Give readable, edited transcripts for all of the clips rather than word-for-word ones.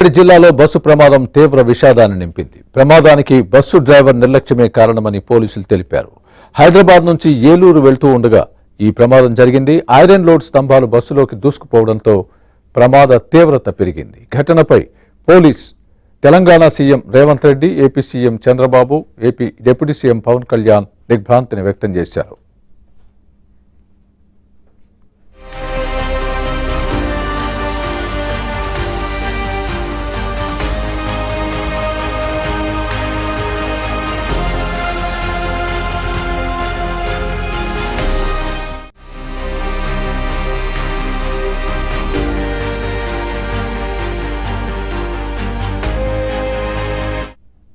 జిల్లాలో బస్సు ప్రమాదం తీవ్ర విషాదాన్ని నింపింది. ప్రమాదానికి బస్సు డ్రైవర్ నిర్లక్ష్యమే కారణమని పోలీసులు తెలిపారు. హైదరాబాద్ నుంచి ఏలూరు వెళ్తూ ఉండగా ఈ ప్రమాదం జరిగింది. ఐరన్ లోడ్ స్తంభాలు బస్సులోకి దూసుకుపోవడంతో ప్రమాద తీవ్రత పెరిగింది. ఘటనపై police, Telangana CM Revanth Reddy, AP CM Chandrababu, AP deputy CM Pawan Kalyan దిగ్భ్రాంతిని వ్యక్తం చేశారు.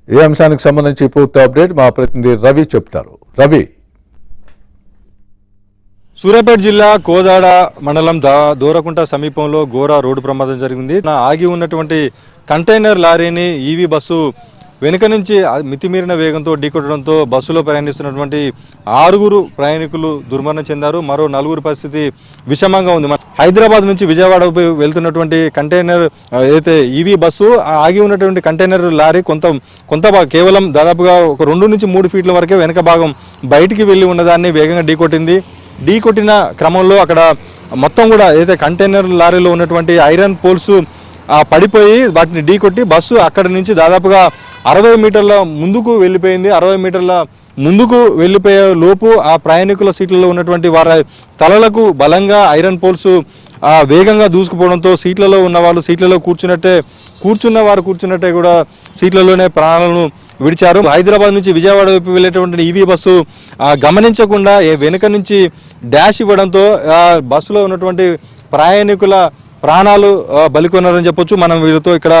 ఈ అంశానికి సంబంధించి పూర్తి అప్డేట్ మా ప్రతినిధి రవి చెప్తారు. రవి, సూర్యాపేట జిల్లా కోదాడ మండలం దూరకుంట సమీపంలో ఘోర రోడ్డు ప్రమాదం జరిగింది. ఆగి ఉన్నటువంటి కంటైనర్ లారీని ఈవీ బస్సు వెనుక నుంచి మితిమీరిన వేగంతో ఢీకొట్టడంతో బస్సులో ప్రయాణిస్తున్నటువంటి 6 ప్రయాణికులు దుర్మరణం చెందారు. మరో 4 పరిస్థితి విషమంగా ఉంది. హైదరాబాద్ నుంచి విజయవాడ వెళ్తున్నటువంటి కంటైనర్ ఏదైతే ఈవీ బస్సు ఆగి ఉన్నటువంటి కంటైనర్ లారీ కొంత కేవలం దాదాపుగా ఒక 2 నుంచి 3 ఫీట్ల వరకే వెనక భాగం బయటికి వెళ్ళి ఉన్నదాన్ని వేగంగా ఢీకొట్టింది. ఢీకొట్టిన క్రమంలో అక్కడ మొత్తం కూడా ఏదైతే కంటైనర్ లారీలో ఉన్నటువంటి ఐరన్ పోల్స్ పడిపోయి వాటిని ఢీకొట్టి బస్సు అక్కడి నుంచి దాదాపుగా 60 మీటర్ల ముందుకు వెళ్ళిపోయింది. 60 మీటర్ల ముందుకు వెళ్ళిపోయే లోపు ఆ ప్రయాణికుల సీట్లలో ఉన్నటువంటి వారి తలలకు బలంగా ఐరన్ పోల్స్ వేగంగా దూసుకుపోవడంతో సీట్లలో ఉన్న వాళ్ళు సీట్లలో కూర్చున్నట్టే కూడా సీట్లలోనే ప్రాణాలను విడిచారు. హైదరాబాద్ నుంచి విజయవాడ వైపు వెళ్ళేటువంటి ఈవీ బస్సు గమనించకుండా వెనుక నుంచి డాష్ ఇవ్వడంతో బస్సులో ఉన్నటువంటి ప్రయాణికుల ప్రాణాలు బలికొన్నారని చెప్పొచ్చు. మనం వీరితో ఇక్కడ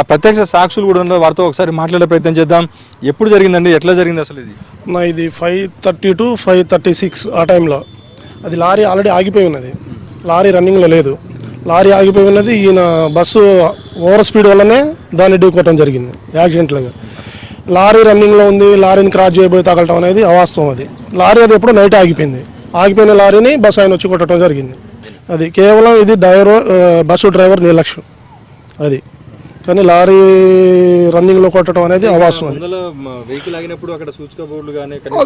ప్రత్యక్ష సాక్షులు కూడా ఉన్నారు, వారితో ఒకసారి మాట్లాడే ప్రయత్నం చేద్దాం. ఎప్పుడు జరిగిందండి, ఎట్లా జరిగింది అసలు ఇది 5:30 to 5:36 ఆ టైంలో. అది లారీ ఆల్రెడీ ఆగిపోయి ఉన్నది, లారీ రన్నింగ్లో లేదు. లారీ ఆగిపోయి ఉన్నది, ఈయన బస్సు ఓవర్ స్పీడ్ వల్లనే దాన్ని ఢీకొట్టడం జరిగింది యాక్సిడెంట్లుగా. లారీ రన్నింగ్లో ఉంది, లారీని క్రాస్ చేయబోయి తగలటం అనేది అవాస్తవం. అది లారీ అది ఎప్పుడో నైట్ ఆగిపోయింది. ఆగిపోయిన లారీని బస్సు ఆయన వచ్చి కొట్టడం జరిగింది. అది కేవలం ఇది బస్సు డ్రైవర్ నిర్లక్ష్యం అది, కానీ లారీ రన్నింగ్లో కొట్టడం అనేది అవాస్తవం.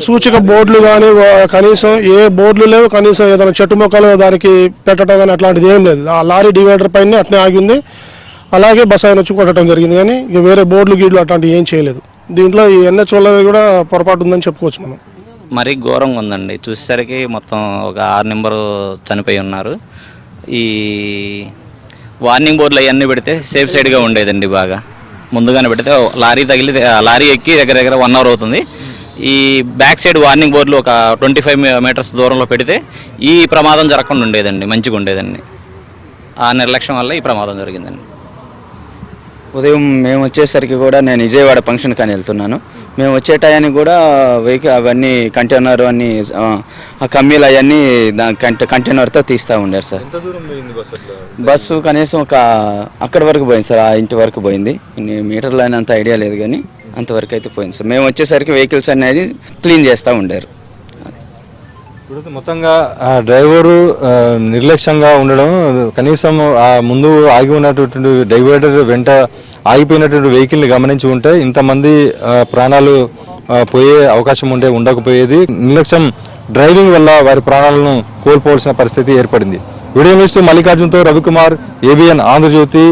సూచిక బోర్డులు కానీ కనీసం ఏ బోర్డులు లేవు, కనీసం ఏదైనా చెట్టు మొక్కలు దానికి పెట్టడం కానీ అట్లాంటిది ఏం లేదు. ఆ లారీ డివైడర్ పైన అట్నే ఆగింది, అలాగే బస్సు ఆయన వచ్చి కొట్టడం జరిగింది. కానీ ఇక వేరే బోర్డులు గీడ్లు అట్లాంటివి ఏం చేయలేదు. దీంట్లో ఈ ఎన్హెచ్ వాళ్ళది కూడా పొరపాటు ఉందని చెప్పుకోవచ్చు మనం. మరీ ఘోరంగా ఉందండి. చూసేసరికి మొత్తం ఒక 6 నెంబరు చనిపోయి ఉన్నారు. ఈ వార్నింగ్ బోర్డులు అవన్నీ పెడితే సేఫ్ సైడ్గా ఉండేదండి. బాగా ముందుగానే పెడితే లారీ ఎక్కి దగ్గర 1 అవర్ అవుతుంది. ఈ బ్యాక్ సైడ్ వార్నింగ్ బోర్డులు ఒక 25 మీటర్స్ దూరంలో పెడితే ఈ ప్రమాదం జరగకుండా ఉండేదండి, మంచిగా ఉండేదండి. ఆ నిర్లక్ష్యం వల్ల ఈ ప్రమాదం జరిగిందండి. ఉదయం మేము వచ్చేసరికి కూడా నేను విజయవాడ ఫంక్షన్ కానీ వెళ్తున్నాను. మేము వచ్చే టయానికి కూడా వెహికల్ అవన్నీ కంటైనర్ అన్నీ కమ్మీలు అవన్నీ కంటైనర్తో తీస్తూ ఉండారు సార్. బస్సు కనీసం అక్కడి వరకు పోయింది సార్, ఆ ఇంటి వరకు పోయింది. ఇన్ని మీటర్లు అయినంత ఐడియా లేదు కానీ అంతవరకు అయితే పోయింది సార్. మేము వచ్చేసరికి వెహికల్స్ అనేది క్లీన్ చేస్తూ ఉండారు. మొత్తంగా డ్రైవరు నిర్లక్ష్యంగా ఉండడం, కనీసం ముందు ఆగి ఉన్నటువంటి డైవర్టర్ వెంట ఆగిపోయినటువంటి వెహికల్ని గమనించి ఉంటే ఇంతమంది ప్రాణాలు పోయే అవకాశం ఉండకపోయేది. నిర్లక్ష్యం డ్రైవింగ్ వల్ల వారి ప్రాణాలను కోల్పోవాల్సిన పరిస్థితి ఏర్పడింది. వీడియో న్యూస్ మల్లికార్జున్తో రవికుమార్, ABN ఆంధ్రజ్యోతి.